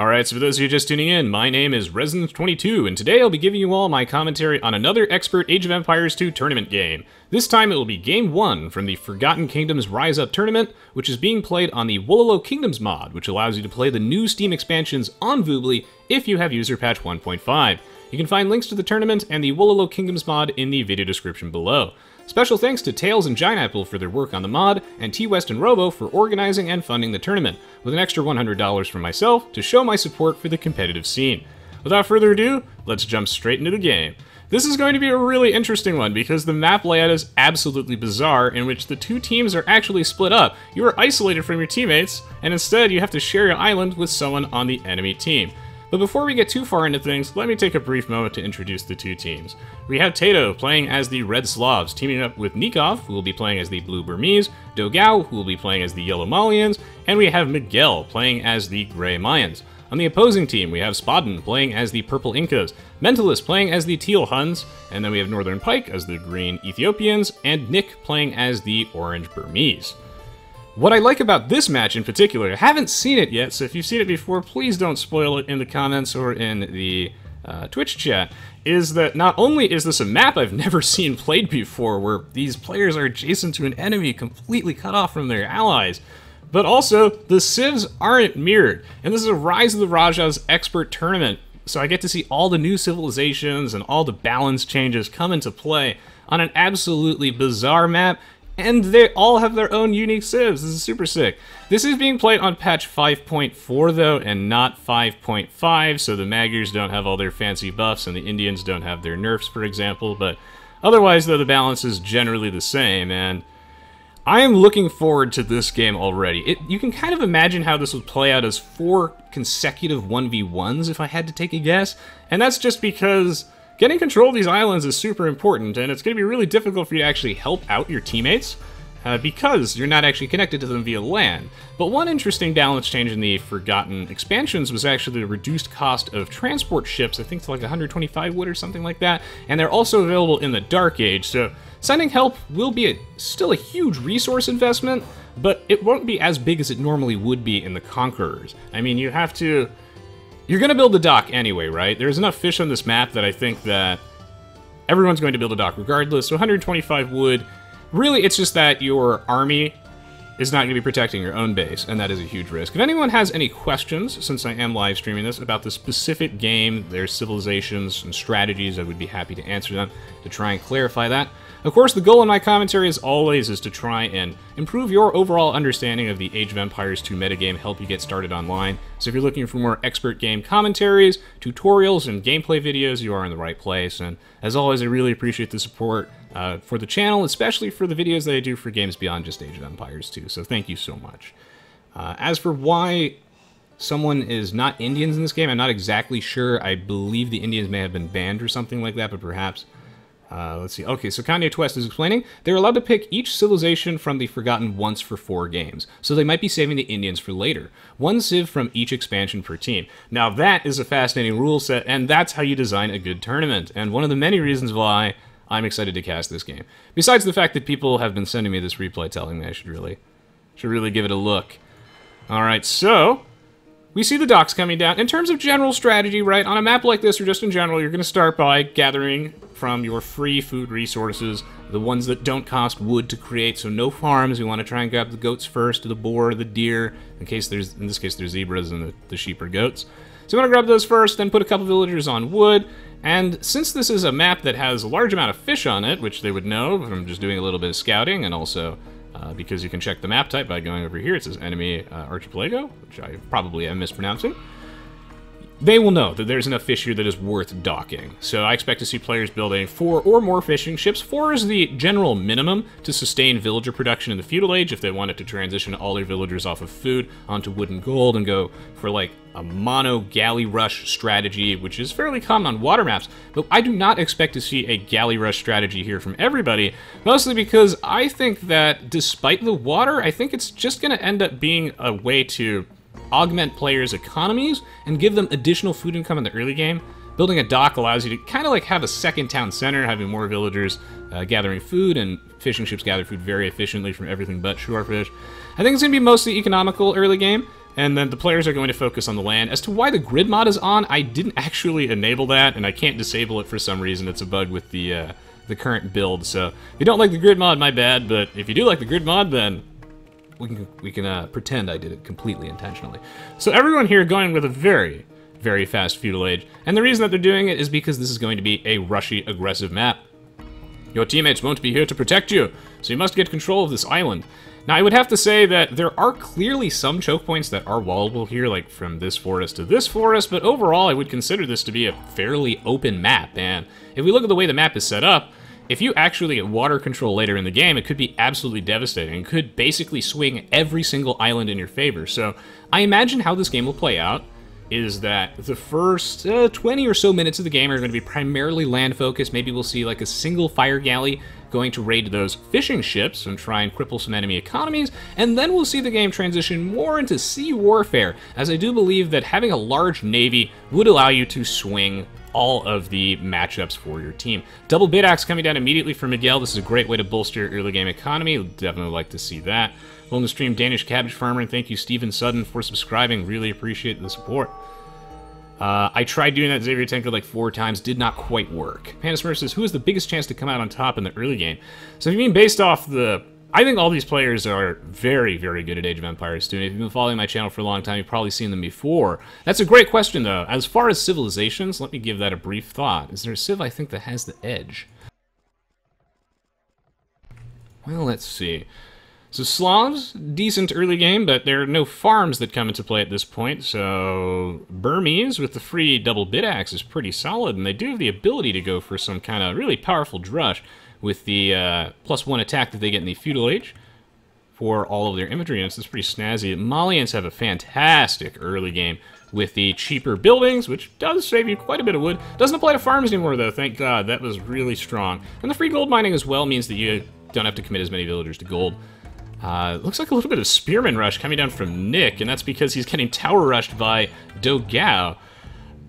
Alright, so for those of you just tuning in, my name is Resident22, and today I'll be giving you all my commentary on another expert Age of Empires 2 tournament game. This time it will be Game 1 from the Forgotten Kingdoms Rise Up tournament, which is being played on the WololoKingdoms mod, which allows you to play the new Steam expansions on Voobly if you have user patch 1.5. You can find links to the tournament and the WololoKingdoms mod in the video description below. Special thanks to Tails and Giantapple for their work on the mod, and T-West and Robo for organizing and funding the tournament, with an extra $100 from myself to show my support for the competitive scene. Without further ado, let's jump straight into the game. This is going to be a really interesting one because the map layout is absolutely bizarre, in which the two teams are actually split up. You are isolated from your teammates, and instead you have to share your island with someone on the enemy team. But before we get too far into things, let me take a brief moment to introduce the two teams. We have TaToH playing as the Red Slavs, teaming up with Nicov, who will be playing as the Blue Burmese, Dogao, who will be playing as the Yellow Malians, and we have Miguel playing as the Grey Mayans. On the opposing team, we have Spaden playing as the Purple Incas, Mentalist playing as the Teal Huns, and then we have Northern Pike as the Green Ethiopians, and Nick playing as the Orange Burmese. What I like about this match in particular, I haven't seen it yet, so if you've seen it before, please don't spoil it in the comments or in the Twitch chat, is that not only is this a map I've never seen played before, where these players are adjacent to an enemy completely cut off from their allies, but also the civs aren't mirrored. And this is a Rise of the Rajas expert tournament, so I get to see all the new civilizations and all the balance changes come into play on an absolutely bizarre map. And they all have their own unique civs. This is super sick. This is being played on patch 5.4 though, and not 5.5, so the Magyars don't have all their fancy buffs and the Indians don't have their nerfs, for example, but otherwise though the balance is generally the same, and I am looking forward to this game already. You can kind of imagine how this would play out as 4 consecutive 1v1s if I had to take a guess, and that's just because getting control of these islands is super important, and it's going to be really difficult for you to actually help out your teammates because you're not actually connected to them via land. But one interesting balance change in the Forgotten expansions was actually the reduced cost of transport ships, I think to like 125 wood or something like that, and they're also available in the Dark Age, so sending help will be still a huge resource investment, but it won't be as big as it normally would be in the Conquerors. I mean, you're going to build a dock anyway, right? There's enough fish on this map that I think that everyone's going to build a dock regardless, so 125 wood. Really, it's just that your army is not going to be protecting your own base, and that is a huge risk. If anyone has any questions, since I am live streaming this, about the specific game, their civilizations and strategies, I would be happy to answer them to try and clarify that. Of course, the goal in my commentary as always is to try and improve your overall understanding of the Age of Empires 2 metagame, help you get started online. So if you're looking for more expert game commentaries, tutorials, and gameplay videos, you are in the right place. And as always, I really appreciate the support for the channel, especially for the videos that I do for games beyond just Age of Empires 2. So thank you so much. As for why someone is not Indians in this game, I'm not exactly sure. I believe the Indians may have been banned or something like that, but perhaps. Let's see. Okay, so Kanye Twest is explaining they're allowed to pick each civilization from the Forgotten once for 4 games, so they might be saving the Indians for later. 1 civ from each expansion per team. Now that is a fascinating rule set, and that's how you design a good tournament, and one of the many reasons why I'm excited to cast this game. Besides the fact that people have been sending me this replay telling me I should really give it a look. Alright, so we see the docks coming down. In terms of general strategy, right, on a map like this, or just in general, you're going to start by gathering from your free food resources, the ones that don't cost wood to create, so no farms. We want to try and grab the goats first, the boar, the deer, in this case there's zebras and the sheep or goats. So we want to grab those first, then put a couple villagers on wood, and since this is a map that has a large amount of fish on it, which they would know from just doing a little bit of scouting, and also because you can check the map type by going over here, it says enemy Archipelago, which I probably am mispronouncing. They will know that there's enough fish here that is worth docking. So I expect to see players building 4 or more fishing ships. 4 is the general minimum to sustain villager production in the feudal age if they wanted to transition all their villagers off of food onto wood and gold and go for like a mono galley rush strategy, which is fairly common on water maps. But I do not expect to see a galley rush strategy here from everybody, mostly because I think that despite the water, I think it's just going to end up being a way to augment players' economies and give them additional food income in the early game. Building a dock allows you to kind of like have a second town center, having more villagers gathering food, and fishing ships gather food very efficiently from everything but shorefish. I think it's going to be mostly economical early game, and then the players are going to focus on the land. As to why the grid mod is on, I didn't actually enable that, and I can't disable it for some reason. It's a bug with the current build, so if you don't like the grid mod, my bad, but if you do like the grid mod, then we can pretend I did it completely intentionally. So everyone here going with a very, very fast feudal age, and the reason that they're doing it is because this is going to be a rushy, aggressive map. Your teammates won't be here to protect you, so you must get control of this island. Now, I would have to say that there are clearly some choke points that are wallable here, like from this forest to this forest, but overall I would consider this to be a fairly open map, and if we look at the way the map is set up, if you actually get water control later in the game, it could be absolutely devastating. It could basically swing every single island in your favor. So I imagine how this game will play out is that the first 20 or so minutes of the game are going to be primarily land focused. Maybe we'll see like a single fire galley going to raid those fishing ships and try and cripple some enemy economies, and then we'll see the game transition more into sea warfare, as I do believe that having a large navy would allow you to swing all of the matchups for your team. Double bid axe coming down immediately for Miguel. This is a great way to bolster your early game economy. Definitely like to see that. On the stream, Danish Cabbage Farmer, and thank you, Steven Sutton, for subscribing. Really appreciate the support. I tried doing that Xavier Tanker like 4 times, did not quite work. Panda Smurf says, who has the biggest chance to come out on top in the early game? So if you mean based off the... I think all these players are very, very good at Age of Empires 2, and if you've been following my channel for a long time, you've probably seen them before. That's a great question, though. As far as civilizations, let me give that a brief thought. Is there a civ I think that has the edge? Well, let's see. So Slavs, decent early game, but there are no farms that come into play at this point, so Burmese with the free double bid axe is pretty solid, and they do have the ability to go for some kind of really powerful drush with the +1 attack that they get in the feudal age for all of their infantry units. It's pretty snazzy. Malians have a fantastic early game with the cheaper buildings, which does save you quite a bit of wood. Doesn't apply to farms anymore, though, thank God. That was really strong. And the free gold mining as well means that you don't have to commit as many villagers to gold. Looks like a little bit of spearman rush coming down from Nick, and that's because he's getting tower rushed by Dogao.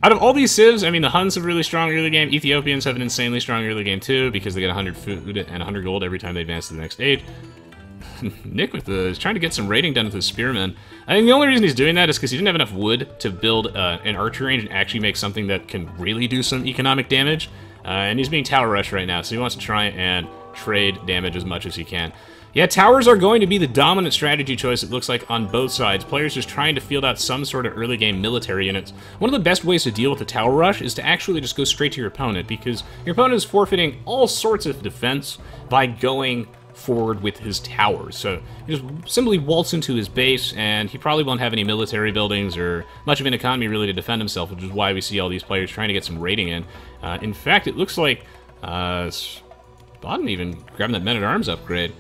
Out of all these civs, I mean, the Huns have a really strong early game. Ethiopians have an insanely strong early game, too, because they get 100 food and 100 gold every time they advance to the next age. Nick is trying to get some raiding done with his spearmen. I think the only reason he's doing that is because he didn't have enough wood to build an archer range and actually make something that can really do some economic damage. And he's being tower rushed right now, so he wants to try and trade damage as much as he can. Yeah, towers are going to be the dominant strategy choice, it looks like, on both sides. Players just trying to field out some sort of early game military units. One of the best ways to deal with the tower rush is to actually just go straight to your opponent, because your opponent is forfeiting all sorts of defense by going forward with his towers. So you just simply waltz into his base, and he probably won't have any military buildings or much of an economy really to defend himself, which is why we see all these players trying to get some raiding in. In fact, it looks like Spaden even grabbing that men-at-arms upgrade.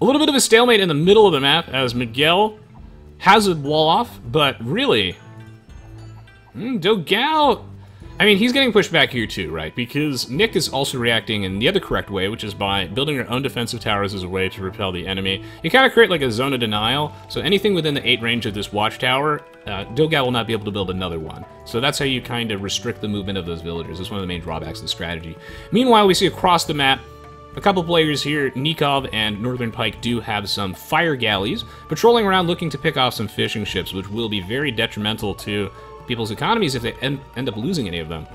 A little bit of a stalemate in the middle of the map as Miguel has a wall off, but really, Dogao, I mean, he's getting pushed back here too, right? Because Nick is also reacting in the other correct way, which is by building your own defensive towers as a way to repel the enemy. You kind of create like a zone of denial, so anything within the 8 range of this watchtower, Dogao will not be able to build another one. So that's how you kind of restrict the movement of those villagers. That's one of the main drawbacks of the strategy. Meanwhile, we see across the map, a couple players here, Nicov and Northern Pike, do have some fire galleys patrolling around looking to pick off some fishing ships, which will be very detrimental to people's economies if they end up losing any of them.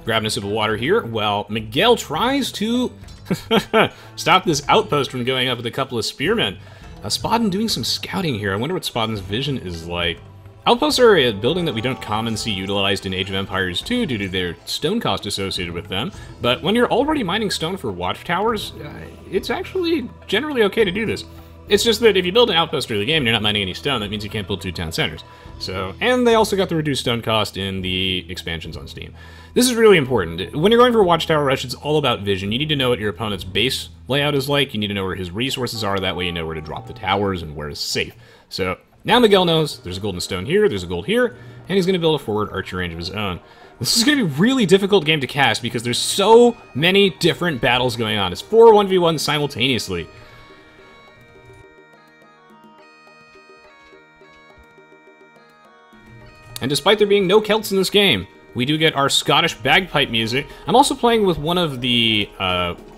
Grabbing a sip of water here, while Miguel tries to stop this outpost from going up with a couple of spearmen. Spaden doing some scouting here. I wonder what Spaden's vision is like. Outposts are a building that we don't commonly see utilized in Age of Empires 2 due to their stone cost associated with them, but when you're already mining stone for watchtowers, it's actually generally okay to do this. It's just that if you build an outpost early game and you're not mining any stone, that means you can't build 2 town centers. So, and they also got the reduced stone cost in the expansions on Steam. This is really important. When you're going for a watchtower rush, it's all about vision. You need to know what your opponent's base layout is like, you need to know where his resources are, that way you know where to drop the towers and where is safe. So, now Miguel knows there's a golden stone here, there's a gold here, and he's going to build a forward archer range of his own. This is going to be a really difficult game to cast because there's so many different battles going on. It's 4 1v1s simultaneously. And despite there being no Celts in this game, we do get our Scottish bagpipe music. I'm also playing with one of the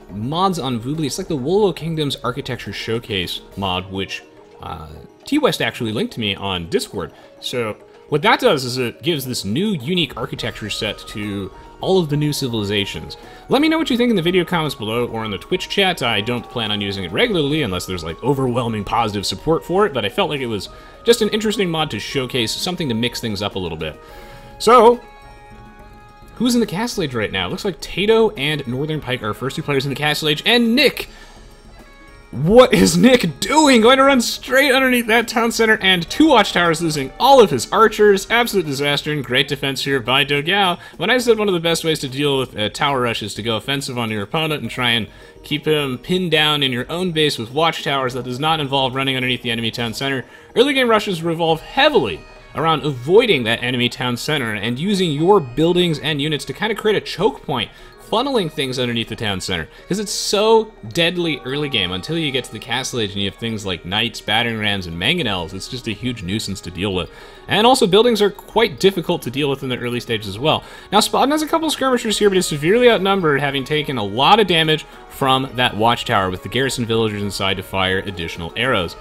mods on Voobly. It's like the WololoKingdoms Architecture Showcase mod, which T-West actually linked to me on Discord. So what that does is it gives this new unique architecture set to all of the new civilizations. Let me know what you think in the video comments below or in the Twitch chat. I don't plan on using it regularly unless there's like overwhelming positive support for it, but I felt like it was just an interesting mod to showcase something to mix things up a little bit. So, who's in the Castle Age right now? Looks like TaToH and Northern Pike are our first two players in the Castle Age, and Nick! What is Nick doing? Going to run straight underneath that town center, and 2 watchtowers, losing all of his archers. Absolute disaster, and great defense here by Dogao. When I said one of the best ways to deal with a tower rush is to go offensive on your opponent and try and keep him pinned down in your own base with watchtowers, that does not involve running underneath the enemy town center. Early game rushes revolve heavily around avoiding that enemy town center and using your buildings and units to kind of create a choke point, funneling things underneath the town center, because it's so deadly early game until you get to the Castle Age and you have things like knights, battering rams, and mangonels. It's just a huge nuisance to deal with. And also buildings are quite difficult to deal with in the early stages as well. Now Spaden has a couple skirmishers here, but is severely outnumbered, having taken a lot of damage from that watchtower with the garrison villagers inside to fire additional arrows.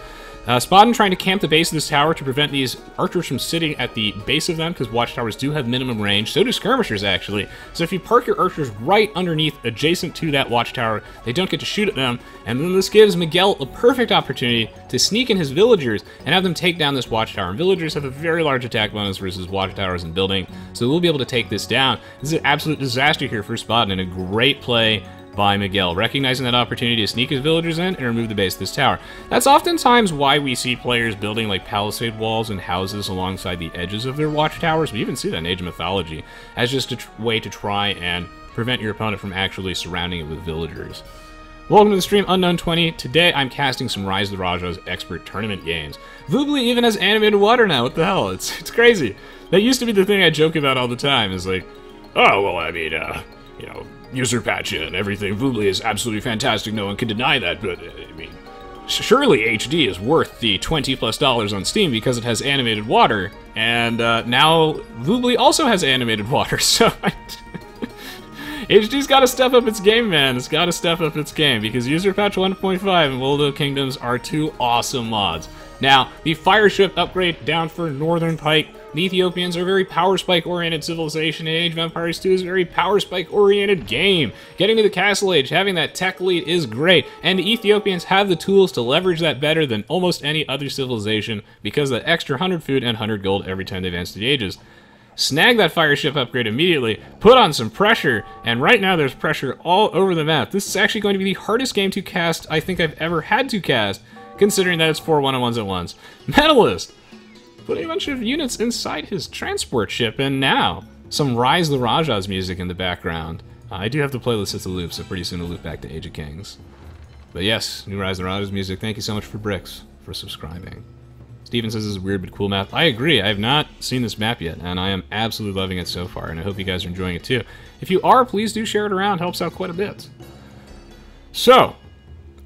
Spaden trying to camp the base of this tower to prevent these archers from sitting at the base of them, because watchtowers do have minimum range. So do skirmishers, actually. So if you park your archers right underneath, adjacent to that watchtower, they don't get to shoot at them. And then this gives Miguel a perfect opportunity to sneak in his villagers and have them take down this watchtower. And villagers have a very large attack bonus versus watchtowers and building, so we'll be able to take this down. This is an absolute disaster here for Spaden, and a great play by Miguel, recognizing that opportunity to sneak his villagers in and remove the base of this tower. That's oftentimes why we see players building like palisade walls and houses alongside the edges of their watchtowers. We even see that in Age of Mythology as just a way to try and prevent your opponent from actually surrounding it with villagers. Welcome to the stream, Unknown20. Today I'm casting some Rise of the Rajas expert tournament games. Voobly even has animated water now. What the hell? It's crazy. That used to be the thing I joke about all the time. Is like, oh well, I mean, you know, user patch and everything. Voobly is absolutely fantastic. No one can deny that. But I mean, surely HD is worth the $20+ on Steam because it has animated water, and now Voobly also has animated water. So HD's got to step up its game, man. It's got to step up its game, because user patch 1.5 and WololoKingdoms are 2 awesome mods. Now, the fire ship upgrade down for Northern Pike. The Ethiopians are a very power spike oriented civilization, and Age of Empires 2 is a very power spike oriented game. Getting to the Castle Age, having that tech lead is great, and the Ethiopians have the tools to leverage that better than almost any other civilization because of that extra 100 food and 100 gold every time they advance to the ages. Snag that fire ship upgrade immediately, put on some pressure, and right now there's pressure all over the map. This is actually going to be the hardest game to cast I think I've ever had to cast, considering that it's 4 1-on-1s at once. Mentalist putting a bunch of units inside his transport ship, and now some Rise of the Rajas music in the background. I do have to play this as a loop, so pretty soon I'll loop back to Age of Kings. But yes, new Rise of the Rajas music. Thank you so much for Bricks for subscribing. Steven says this is a weird but cool map. I agree. I have not seen this map yet, and I am absolutely loving it so far, and I hope you guys are enjoying it too. If you are, please do share it around. Helps out quite a bit. So,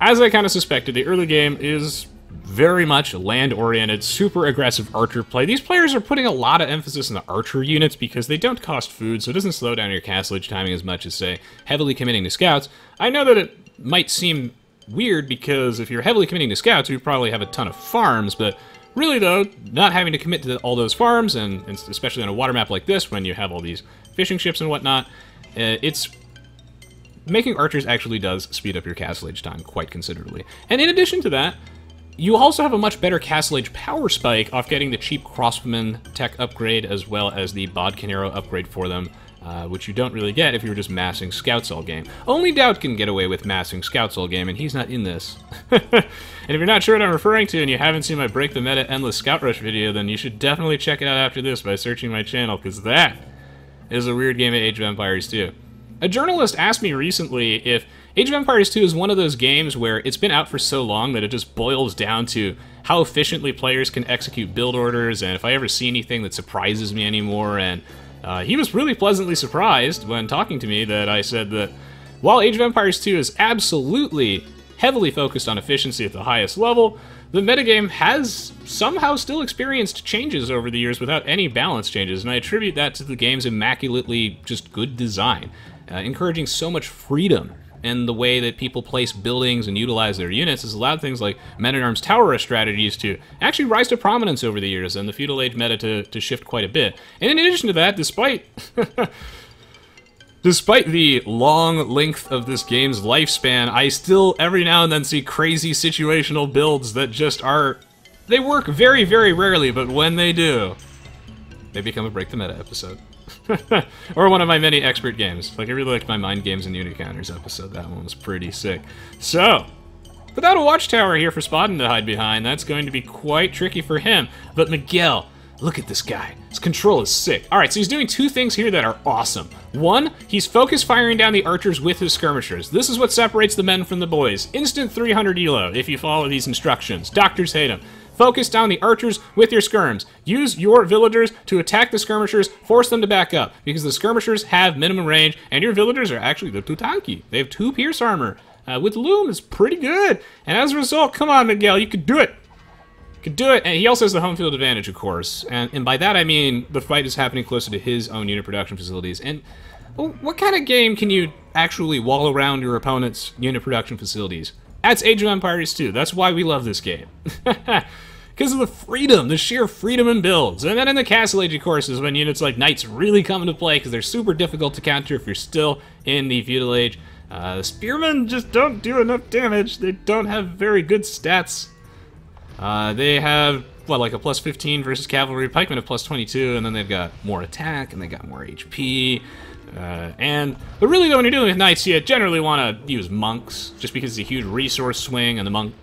as I kind of suspected, the early game is very much land-oriented, super aggressive archer play. These players are putting a lot of emphasis on the archer units because they don't cost food, so it doesn't slow down your Castle Age timing as much as, say, heavily committing to scouts. I know that it might seem weird because if you're heavily committing to scouts, you probably have a ton of farms, but really though, not having to commit to all those farms, and especially on a water map like this when you have all these fishing ships and whatnot, it's making archers actually does speed up your Castle Age time quite considerably. And in addition to that, you also have a much better Castle Age power spike off getting the cheap crossbowman tech upgrade as well as the bodkin arrow upgrade for them, which you don't really get if you're just massing scouts all game. Only Doubt can get away with massing scouts all game, and he's not in this. And if you're not sure what I'm referring to and you haven't seen my Break the Meta Endless Scout Rush video, then you should definitely check it out after this by searching my channel, because that is a weird game of Age of Empires 2. A journalist asked me recently if Age of Empires 2 is one of those games where it's been out for so long that it just boils down to how efficiently players can execute build orders, and if I ever see anything that surprises me anymore. And he was really pleasantly surprised when talking to me that I said that while Age of Empires 2 is absolutely heavily focused on efficiency at the highest level, the metagame has somehow still experienced changes over the years without any balance changes, and I attribute that to the game's immaculately just good design, encouraging so much freedom and the way that people place buildings and utilize their units has allowed things like men-at-arms tower strategies to actually rise to prominence over the years, and the feudal age meta to shift quite a bit. And in addition to that, despite despite the long length of this game's lifespan, I still every now and then see crazy situational builds that just are... They work very, very rarely, but when they do, they become a Break the Meta episode. Or one of my many expert games. Like, I really liked my Mind Games and Unit Counters episode. That one was pretty sick. So, without a watchtower here for Spaden to hide behind, that's going to be quite tricky for him. But Miguel, look at this guy. His control is sick. Alright, so he's doing two things here that are awesome. One, he's focus firing down the archers with his skirmishers. This is what separates the men from the boys. Instant 300 elo if you follow these instructions. Doctors hate him. Focus down the archers with your skirms. Use your villagers to attack the skirmishers, force them to back up, because the skirmishers have minimum range, and your villagers are actually the too tanky. They have 2 pierce armor. With Loom, it's pretty good. And as a result, come on, Miguel, you could do it. You could do it. And he also has the home field advantage, of course. And by that I mean the fight is happening closer to his own unit production facilities. And what kind of game can you actually wall around your opponent's unit production facilities? That's Age of Empires 2. That's why we love this game. Because of the freedom, the sheer freedom in builds. And then in the Castle Age, of course, is when units like Knights really come into play, because they're super difficult to counter if you're still in the Feudal Age. Spearmen just don't do enough damage. They don't have very good stats. They have, what, like a plus 15 versus cavalry. Pikemen have plus 22, and then they've got more attack, and they got more HP. But really, though, when you're dealing with Knights, you generally want to use monks, just because it's a huge resource swing, and the monk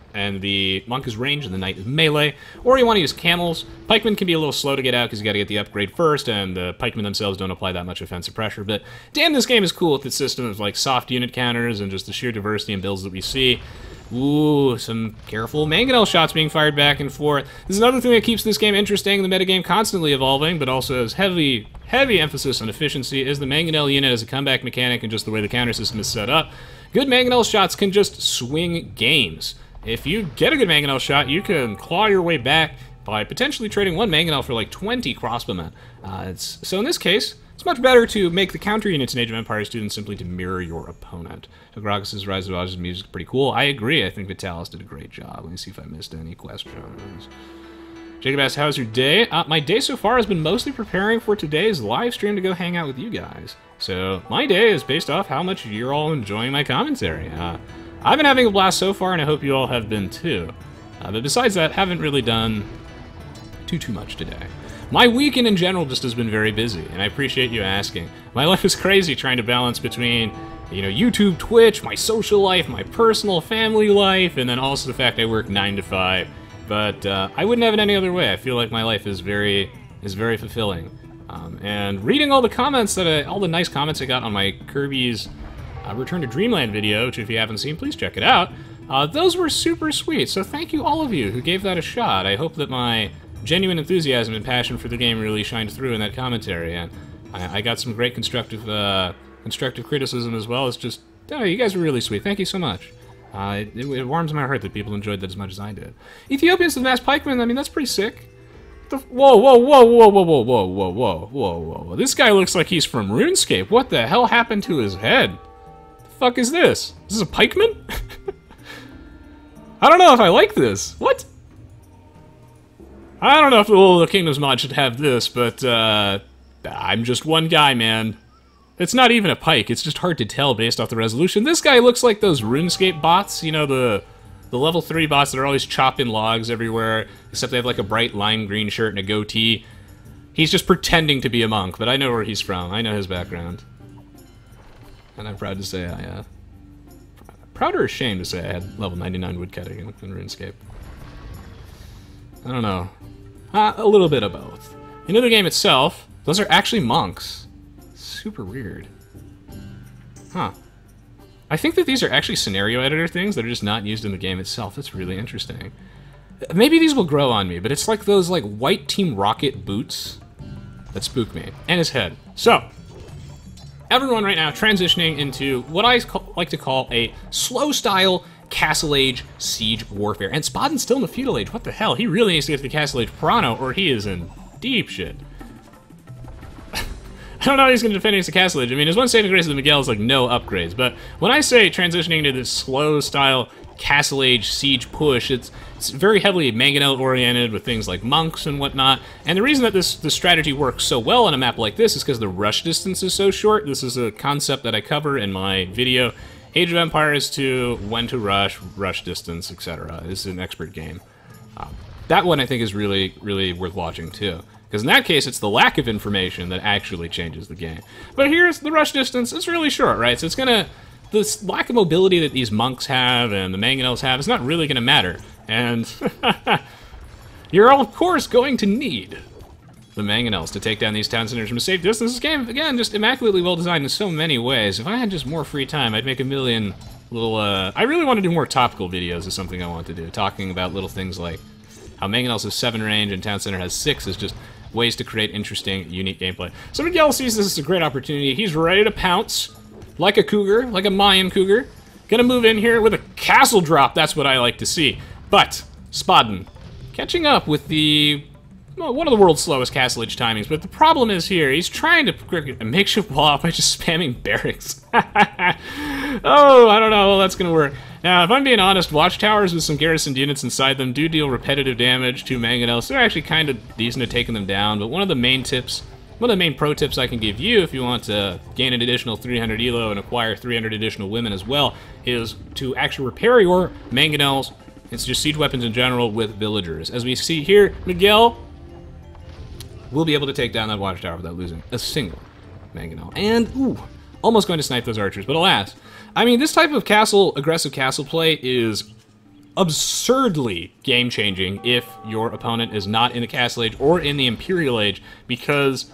is range and the knight is melee. Or you want to use camels. Pikemen can be a little slow to get out because you got to get the upgrade first, and the pikemen themselves don't apply that much offensive pressure. But damn, this game is cool with its system of like soft unit counters and just the sheer diversity in builds that we see. Ooh, some careful mangonel shots being fired back and forth. This is another thing that keeps this game interesting. The metagame constantly evolving, but also has heavy emphasis on efficiency, is the mangonel unit as a comeback mechanic and just the way the counter system is set up. Good mangonel shots can just swing games. If you get a good mangonel shot, you can claw your way back by potentially trading 1 mangonel for like 20 crossbowmen. So in this case, it's much better to make the counter units in Age of Empires 2 than simply to mirror your opponent. So Gragas' Rise of Oz music is pretty cool. I agree. I think Mentalist did a great job. Let me see if I missed any questions. Jacob asks, how's your day? My day so far has been mostly preparing for today's live stream to go hang out with you guys. So my day is based off how much you're all enjoying my commentary. I've been having a blast so far, and I hope you all have been too. But besides that, haven't really done too much today. My weekend in general just has been very busy, and I appreciate you asking. My life is crazy trying to balance between, you know, YouTube, Twitch, my social life, my personal family life, and then also the fact I work 9 to 5. But I wouldn't have it any other way. I feel like my life is very fulfilling. And reading all the comments all the nice comments I got on my Kirby's Return to Dreamland video, which if you haven't seen, please check it out. Those were super sweet, so thank you all of you who gave that a shot. I hope that my genuine enthusiasm and passion for the game really shined through in that commentary, and I got some great constructive criticism as well. It's just, oh, you guys were really sweet. Thank you so much. It warms my heart that people enjoyed that as much as I did. Ethiopians with mass pikemen, I mean, that's pretty sick. Whoa. This guy looks like he's from RuneScape. What the hell happened to his head? The fuck is this? Is this a pikeman? I don't know if I like this. What? I don't know if the WololoKingdoms mod should have this, but I'm just one guy, man. It's not even a pike, it's just hard to tell based off the resolution. This guy looks like those RuneScape bots, you know, the level 3 bots that are always chopping logs everywhere, except they have like a bright lime green shirt and a goatee. He's just pretending to be a monk, but I know where he's from. I know his background. And I'm proud to say proud or ashamed to say I had level 99 woodcutting in RuneScape. I don't know. A little bit of both. You know, the game itself, those are actually monks. Super weird. Huh. I think that these are actually scenario editor things that are just not used in the game itself. That's really interesting. Maybe these will grow on me, but it's like those like white Team Rocket boots that spook me. And his head. So, everyone right now transitioning into what I like to call a slow style Castle Age siege warfare. And Spaden's still in the Feudal Age. What the hell? He really needs to get to the Castle Age Prano, or he is in deep shit. don't know how he's going to defend against the Castle Age. I mean, his one saving grace of the Miguel is like no upgrades, but when I say transitioning to this slow style Castle Age siege push, it's very heavily mangonel oriented with things like monks and whatnot. And the reason that this strategy works so well on a map like this is because the rush distance is so short. This is a concept that I cover in my video, Age of Empires 2, when to rush distance, etc. This is an expert game. That one I think is really, really worth watching too. Because in that case, it's the lack of information that actually changes the game. But here's the rush distance. It's really short, right? So it's gonna... This lack of mobility that these monks have and the mangonels have is not really gonna matter. And you're, of course, going to need the mangonels to take down these town centers from a safe distance. This game, again, just immaculately well designed in so many ways. If I had just more free time, I'd make a million little... I really want to do more topical videos is something I want to do. Talking about little things like how mangonels have 7 range and town center has 6 is just ways to create interesting, unique gameplay. So Miguel sees this as a great opportunity. He's ready to pounce like a cougar, like a Mayan cougar. Gonna move in here with a castle drop. That's what I like to see. But Spaden catching up with the... Well, one of the world's slowest Castle Age timings, but the problem is here, he's trying to create a makeshift wall by just spamming barracks. Oh, I don't know how that's going to work. Now, if I'm being honest, watchtowers with some garrisoned units inside them do deal repetitive damage to mangonels. They're actually kind of decent at taking them down, but one of the main pro tips I can give you if you want to gain an additional 300 elo and acquire 300 additional women as well is to actually repair your mangonels, it's just siege weapons in general, with villagers. As we see here, Miguel will be able to take down that watchtower without losing a single mangonel. And, ooh, almost going to snipe those archers, but alas. I mean, this type of aggressive castle play is absurdly game-changing if your opponent is not in the Castle Age or in the Imperial Age, because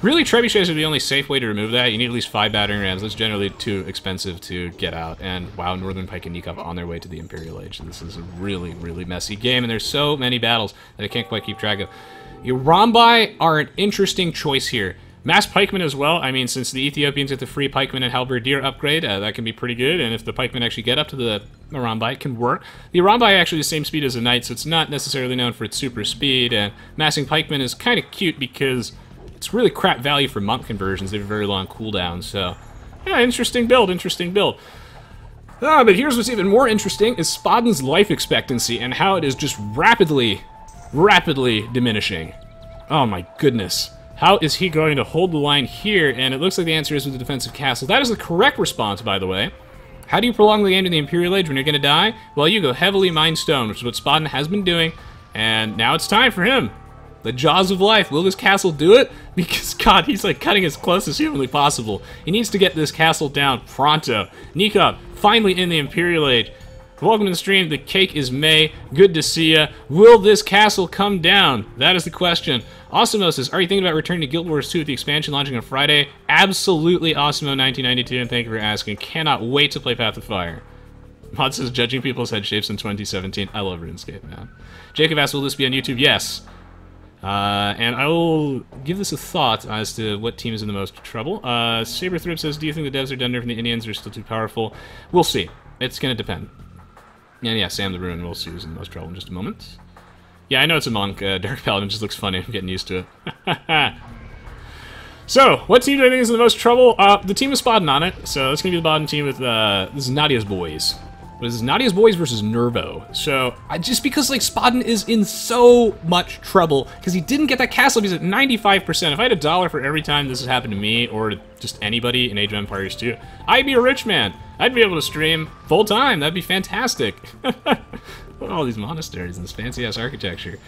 really trebuchets are the only safe way to remove that. You need at least 5 battering rams. That's generally too expensive to get out. And wow, Northern Pike and Nicov on their way to the Imperial Age. So this is a really, really messy game, and there's so many battles that I can't quite keep track of. Your Rambai are an interesting choice here. Mass pikemen as well. I mean, since the Ethiopians get the free pikemen and halberdier upgrade, that can be pretty good. And if the pikemen actually get up to the Rambai, it can work. The Rambai actually the same speed as a knight, so it's not necessarily known for its super speed. And massing pikemen is kind of cute because it's really crap value for monk conversions. They have a very long cooldown. So, yeah, interesting build, interesting build. But here's what's even more interesting is Spaden's life expectancy and how it is just rapidly diminishing. Oh my goodness. How is he going to hold the line here? And it looks like the answer is with the defensive castle. That is the correct response, by the way. How do you prolong the game to the Imperial Age when you're going to die? Well, you go heavily mine stone, which is what Spaden has been doing. And now it's time for him. The jaws of life. Will this castle do it? Because, God, he's like cutting as close as humanly possible. He needs to get this castle down pronto. Nicov, finally in the Imperial Age. Welcome to the stream. The cake is May. Good to see ya. Will this castle come down? That is the question. Awesemo says, are you thinking about returning to Guild Wars 2 with the expansion launching on Friday? Absolutely, Awesemo1992, and thank you for asking. Cannot wait to play Path of Fire. Mod says, judging people's head shapes in 2017. I love RuneScape, man. Jacob asks, will this be on YouTube? Yes. And I will give this a thought as to what team is in the most trouble. Saberthrip says, do you think the devs are done nerfing the Indians are still too powerful? We'll see. It's going to depend. And yeah, Sam the Ruin, we'll see who's in the most trouble in just a moment. Yeah, I know it's a monk. Dark Paladin just looks funny. I'm getting used to it. So, what team do I think is in the most trouble? The team with Spaden on it. So, it's going to be the bottom team with, this is Nadya's boys. This is Nadya's boys versus Nervo. So, just because, like, Spaden is in so much trouble, because he didn't get that castle, he's at 95%. If I had $1 for every time this has happened to me, or to just anybody in Age of Empires 2, I'd be a rich man. I'd be able to stream full time. That'd be fantastic. All these monasteries and this fancy-ass architecture.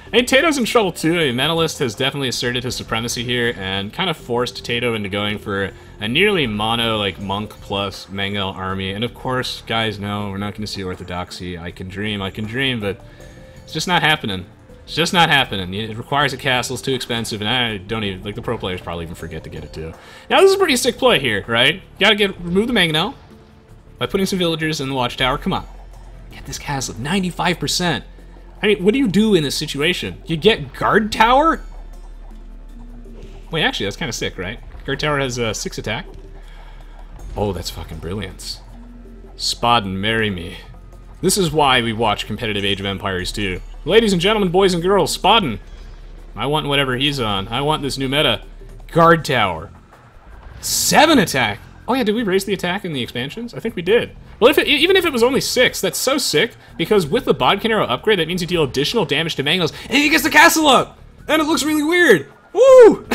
I mean, TaToH's in trouble too. I mean, Mentalist has definitely asserted his supremacy here and kind of forced TaToH into going for a nearly mono, like, monk plus Mangel army. And of course, guys, no, we're not going to see orthodoxy. I can dream, but it's just not happening. It's just not happening. It requires a castle, it's too expensive, and I don't even, like, the pro players probably even forget to get it too. Now, this is a pretty sick play here, right? You gotta remove the Mangonel by putting some villagers in the watchtower. Come on. Get this castle, 95%. I mean, what do you do in this situation? You get guard tower? Wait, actually, that's kind of sick, right? Guard tower has 6 attack. Oh, that's fucking brilliant. Spaden, marry me. This is why we watch competitive Age of Empires 2. Ladies and gentlemen, boys and girls, Spaden. I want whatever he's on. I want this new meta. Guard tower. 7 attack! Oh yeah, did we raise the attack in the expansions? I think we did. Well, even if it was only 6, that's so sick, because with the Bodkin Arrow upgrade, that means you deal additional damage to Mangos, and he gets the castle up! And it looks really weird! Woo!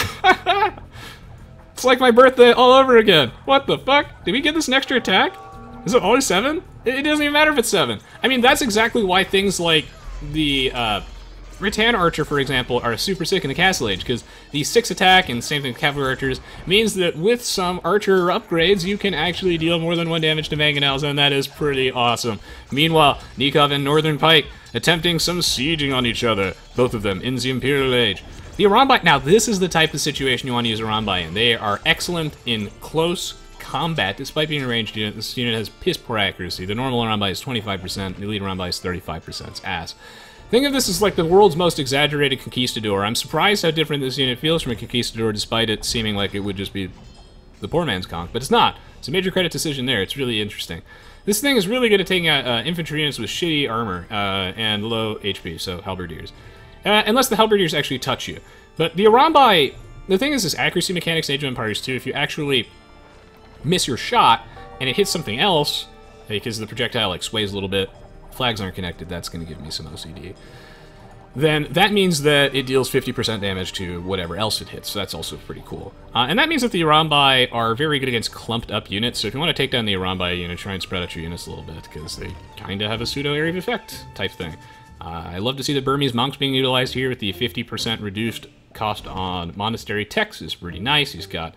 It's like my birthday all over again. What the fuck? Did we get this an extra attack? Is it always 7? It doesn't even matter if it's 7. I mean, that's exactly why things like the Rattan Archer, for example, are super sick in the Castle Age, because the 6 attack, and same thing with Cavalry Archers, means that with some Archer upgrades, you can actually deal more than 1 damage to Mangonels, and that is pretty awesome. Meanwhile, Nicov and Northern Pike attempting some sieging on each other, both of them in the Imperial Age. The Arambai, now this is the type of situation you want to use Arambai in. They are excellent in close combat, despite being a ranged unit. This unit has piss poor accuracy. The normal Arambai is 25%, the elite Arambai is 35%. It's ass. Think of this as like the world's most exaggerated conquistador. I'm surprised how different this unit feels from a conquistador, despite it seeming like it would just be the poor man's conch, but it's not. It's a major credit decision there. It's really interesting. This thing is really good at taking out infantry units with shitty armor and low HP, so halberdiers. Unless the halberdiers actually touch you. But the Arambai, the thing is this accuracy mechanics in Age of Empires 2, if you actually miss your shot and it hits something else, because the projectile like sways a little bit, flags aren't connected, that's going to give me some OCD, then that means that it deals 50% damage to whatever else it hits, so that's also pretty cool. And that means that the Arambai are very good against clumped up units, so if you want to take down the Arambai unit, try and spread out your units a little bit, because they kind of have a pseudo-area of effect type thing. I love to see the Burmese monks being utilized here with the 50% reduced cost on monastery text is pretty nice. He's got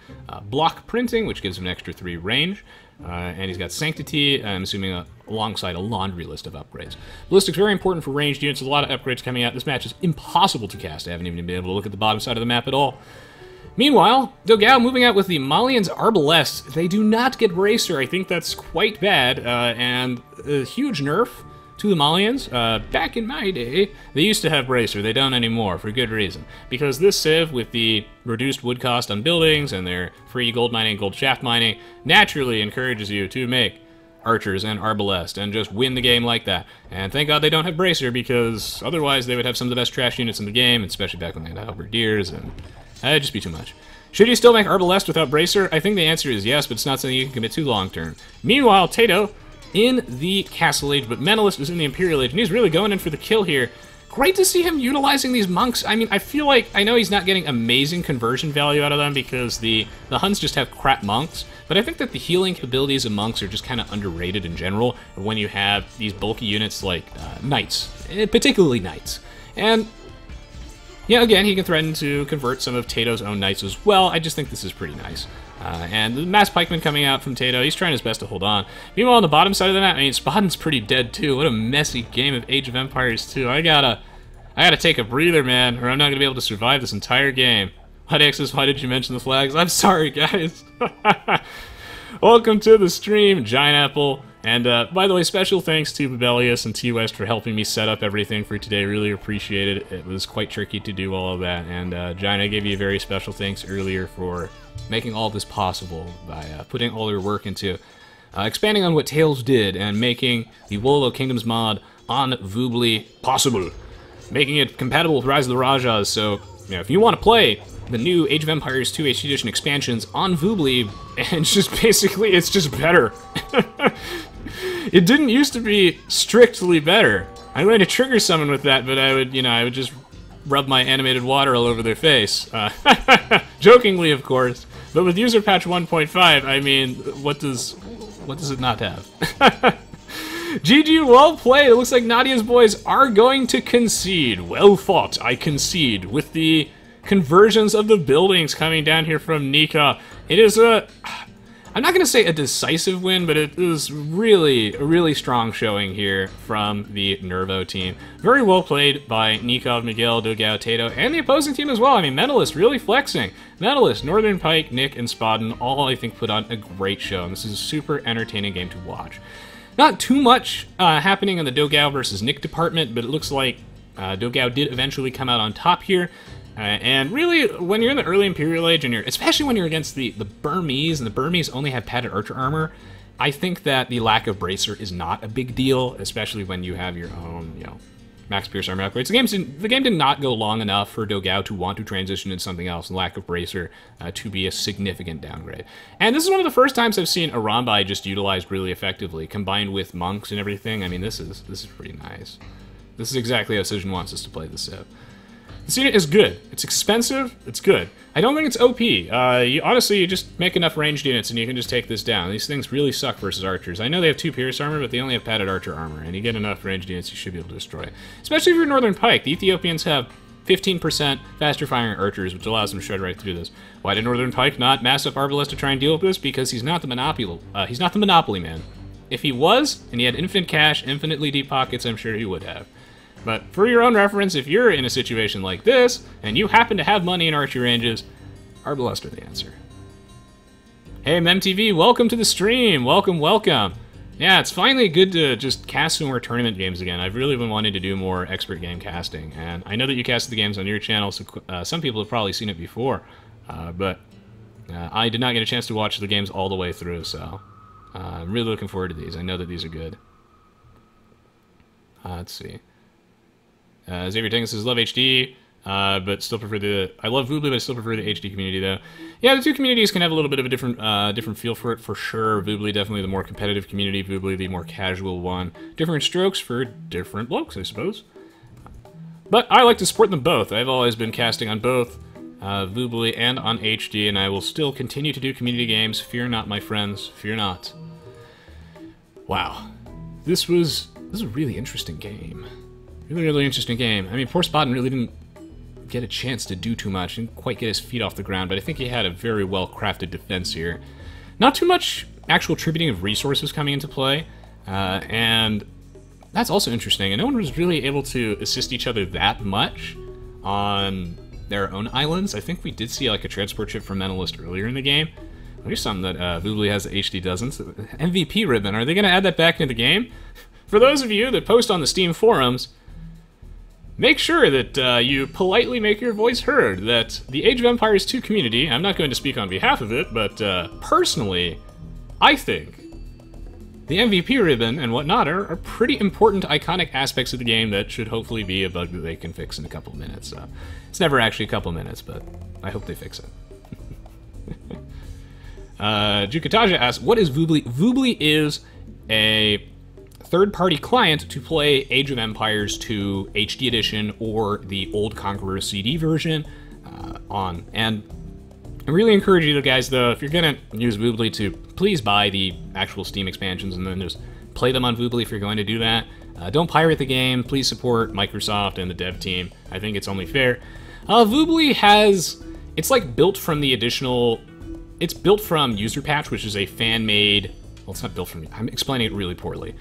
block printing, which gives him an extra 3 range, and he's got sanctity, I'm assuming alongside a laundry list of upgrades. Ballistic's very important for ranged units. There's a lot of upgrades coming out. This match is impossible to cast. I haven't even been able to look at the bottom side of the map at all. Meanwhile, Dogao moving out with the Malians Arbalest. They do not get Bracer. I think that's quite bad, and a huge nerf to the Malians. Back in my day, they used to have Bracer. They don't anymore, for good reason. Because this civ, with the reduced wood cost on buildings and their free gold mining and gold shaft mining, naturally encourages you to make archers and arbalest and just win the game like that. And thank God they don't have Bracer, because otherwise they would have some of the best trash units in the game, especially back when they had halberdiers, and it'd just be too much. Should you still make arbalest without Bracer? I think the answer is yes, but it's not something you can commit to long term. Meanwhile, TaToH in the Castle Age, but Mentalist is in the Imperial Age, and he's really going in for the kill here. Great to see him utilizing these monks. I mean, I feel like, I know he's not getting amazing conversion value out of them because the Huns just have crap monks, but I think that the healing capabilities of monks are just kind of underrated in general when you have these bulky units like knights, particularly knights. And yeah, again, he can threaten to convert some of TaToH's own knights as well. I just think this is pretty nice. And the mass pikeman coming out from TaToH, he's trying his best to hold on. Meanwhile, on the bottom side of the map, I mean, Spaden's pretty dead too. What a messy game of Age of Empires 2. I gotta take a breather, man, or I'm not gonna be able to survive this entire game. Hudexes, why did you mention the flags? I'm sorry, guys. Welcome to the stream, Giant Apple. And by the way, special thanks to Babelius and T-West for helping me set up everything for today. Really appreciate it. It was quite tricky to do all of that. And Giant, I gave you a very special thanks earlier for making all this possible by putting all your work into expanding on what TaToH did and making the WololoKingdoms mod on Voobly possible, making it compatible with Rise of the Rajas. So, you know, if you want to play the new Age of Empires 2 HD Edition expansions on Voobly, and just basically, it's just better. It didn't used to be strictly better. I'm going to trigger someone with that, but I would just rub my animated water all over their face. Jokingly, of course. But with user patch 1.5, I mean, what does it not have? GG, well played. It looks like Nadya's boys are going to concede. Well fought, I concede. With the conversions of the buildings coming down here from Nicov. It is I'm not going to say a decisive win, but it was really a really strong showing here from the Nervo team. Very well played by Nicov, Miguel, Dogao, TaToH, and the opposing team as well. I mean, Mentalist really flexing. Mentalist, Northern Pike, Nick, and Spaden all, I think, put on a great show, and this is a super entertaining game to watch. Not too much happening in the Dogao versus Nick department, but it looks like Dogao did eventually come out on top here. And really, when you're in the early Imperial Age, and especially when you're against the Burmese, and the Burmese only have padded archer armor, I think that the lack of Bracer is not a big deal, especially when you have your own, max pierce armor upgrades. The game did not go long enough for Dogao to want to transition into something else, and lack of bracer to be a significant downgrade. And this is one of the first times I've seen Arambai just utilized really effectively, combined with monks and everything. I mean, this is pretty nice. This is exactly how Sijin wants us to play this out. This unit is good. It's expensive. It's good. I don't think it's OP. Honestly, you just make enough ranged units and you can just take this down. These things really suck versus archers. I know they have 2 pierce armor, but they only have padded archer armor, and you get enough ranged units, you should be able to destroy it. Especially if you're Northern Pike. The Ethiopians have 15% faster firing archers, which allows them to shred right through this. Why did Northern Pike not mass up Arbalest to try and deal with this? Because he's not the Monopoly man. If he was, and he had infinite cash, infinitely deep pockets, I'm sure he would have. But for your own reference, if you're in a situation like this, and you happen to have money in archery ranges, Arbalest are the answer. Hey, MemTV, welcome to the stream. Welcome, welcome. Yeah, it's finally good to just cast some more tournament games again. I've really been wanting to do more expert game casting, and I know that you casted the games on your channel, so some people have probably seen it before, but I did not get a chance to watch the games all the way through, so I'm really looking forward to these. I know that these are good. Let's see. Xavier Tangus says, love HD, but still prefer the... I love Voobly, but I still prefer the HD community, though. Yeah, the two communities can have a little bit of a different feel for it, for sure. Voobly, definitely the more competitive community. Voobly, the more casual one. Different strokes for different blokes, I suppose. But I like to support them both. I've always been casting on both Voobly and on HD, and I will still continue to do community games. Fear not, my friends. Fear not. Wow. This was a really interesting game. Really interesting game. I mean, poor Spaden really didn't get a chance to do too much, didn't quite get his feet off the ground, but I think he had a very well-crafted defense here. Not too much actual tributing of resources coming into play, and that's also interesting. And no one was really able to assist each other that much on their own islands. I think we did see like a transport ship from Mentalist earlier in the game. Here's something that Voobly has that HD doesn't. MVP ribbon, are they going to add that back into the game? For those of you that post on the Steam forums, make sure that you politely make your voice heard, that the Age of Empires 2 community, I'm not going to speak on behalf of it, but personally, I think the MVP ribbon and whatnot are pretty important, iconic aspects of the game that should hopefully be a bug that they can fix in a couple of minutes. It's never actually a couple of minutes, but I hope they fix it. Jukataja asks, what is Voobly? Voobly is a third-party client to play Age of Empires 2 HD Edition or the Old Conqueror CD version on. And I really encourage you guys, though, if you're gonna use Voobly, to please buy the actual Steam expansions and then just play them on Voobly if you're going to do that. Don't pirate the game. Please support Microsoft and the dev team. I think it's only fair. Voobly has... It's like built from the additional... It's built from User Patch, which is a fan-made... Well, it's not built from... I'm explaining it really poorly.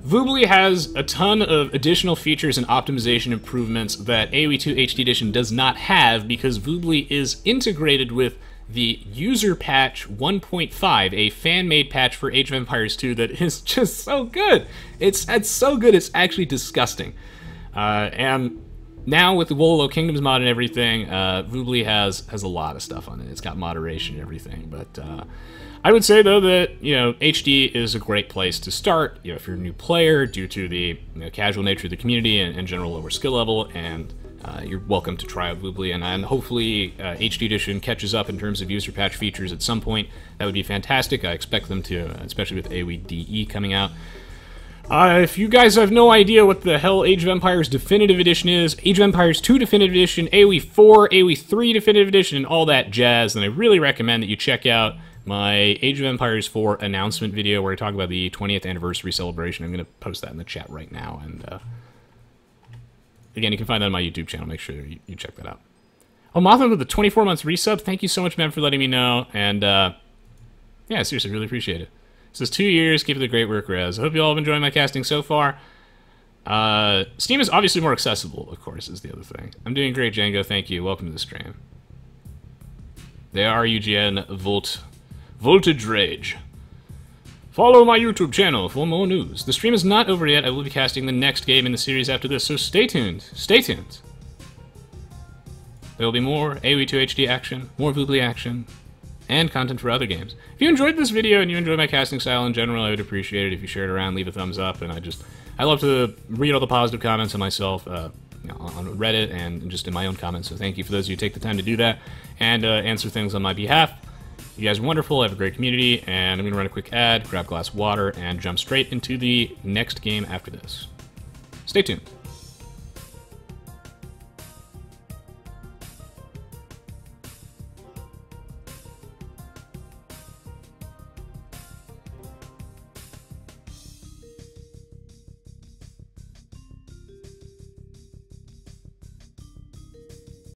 Voobly has a ton of additional features and optimization improvements that Aoe2 HD Edition does not have, because Voobly is integrated with the User Patch 1.5, a fan-made patch for Age of Empires 2 that is just so good. It's so good, it's actually disgusting. And now with the WololoKingdoms mod and everything, Voobly has a lot of stuff on it. It's got moderation and everything, but I would say, though, that, you know, HD is a great place to start, you know, if you're a new player, due to the casual nature of the community and general lower skill level, and you're welcome to try out Voobly, and hopefully HD Edition catches up in terms of user patch features at some point. That would be fantastic. I expect them to, especially with Aoe DE coming out. If you guys have no idea what the hell Age of Empires Definitive Edition is, Age of Empires 2 Definitive Edition, Aoe 4, Aoe 3 Definitive Edition, and all that jazz, then I really recommend that you check out my Age of Empires 4 announcement video where I talk about the 20th anniversary celebration. I'm going to post that in the chat right now, and again, you can find that on my YouTube channel. Make sure you check that out. Oh, Mothman with the 24 months resub. Thank you so much, man, for letting me know, and yeah, seriously, really appreciate it. This is 2 years. Keep it the great work, Rez. I hope you all have enjoyed my casting so far. Steam is obviously more accessible, of course, is the other thing. I'm doing great, Django. Thank you. Welcome to the stream. They are UGN Voltage Rage. Follow my YouTube channel for more news. The stream is not over yet. I will be casting the next game in the series after this, so stay tuned. Stay tuned. There will be more Aoe2 HD action, more Voobly action, and content for other games. If you enjoyed this video and you enjoy my casting style in general, I would appreciate it if you shared it around, leave a thumbs up, and I love to read all the positive comments on myself on Reddit and just in my own comments, so thank you for those of you who take the time to do that and answer things on my behalf. You guys are wonderful, I have a great community, and I'm going to run a quick ad, grab a glass of water, and jump straight into the next game after this. Stay tuned.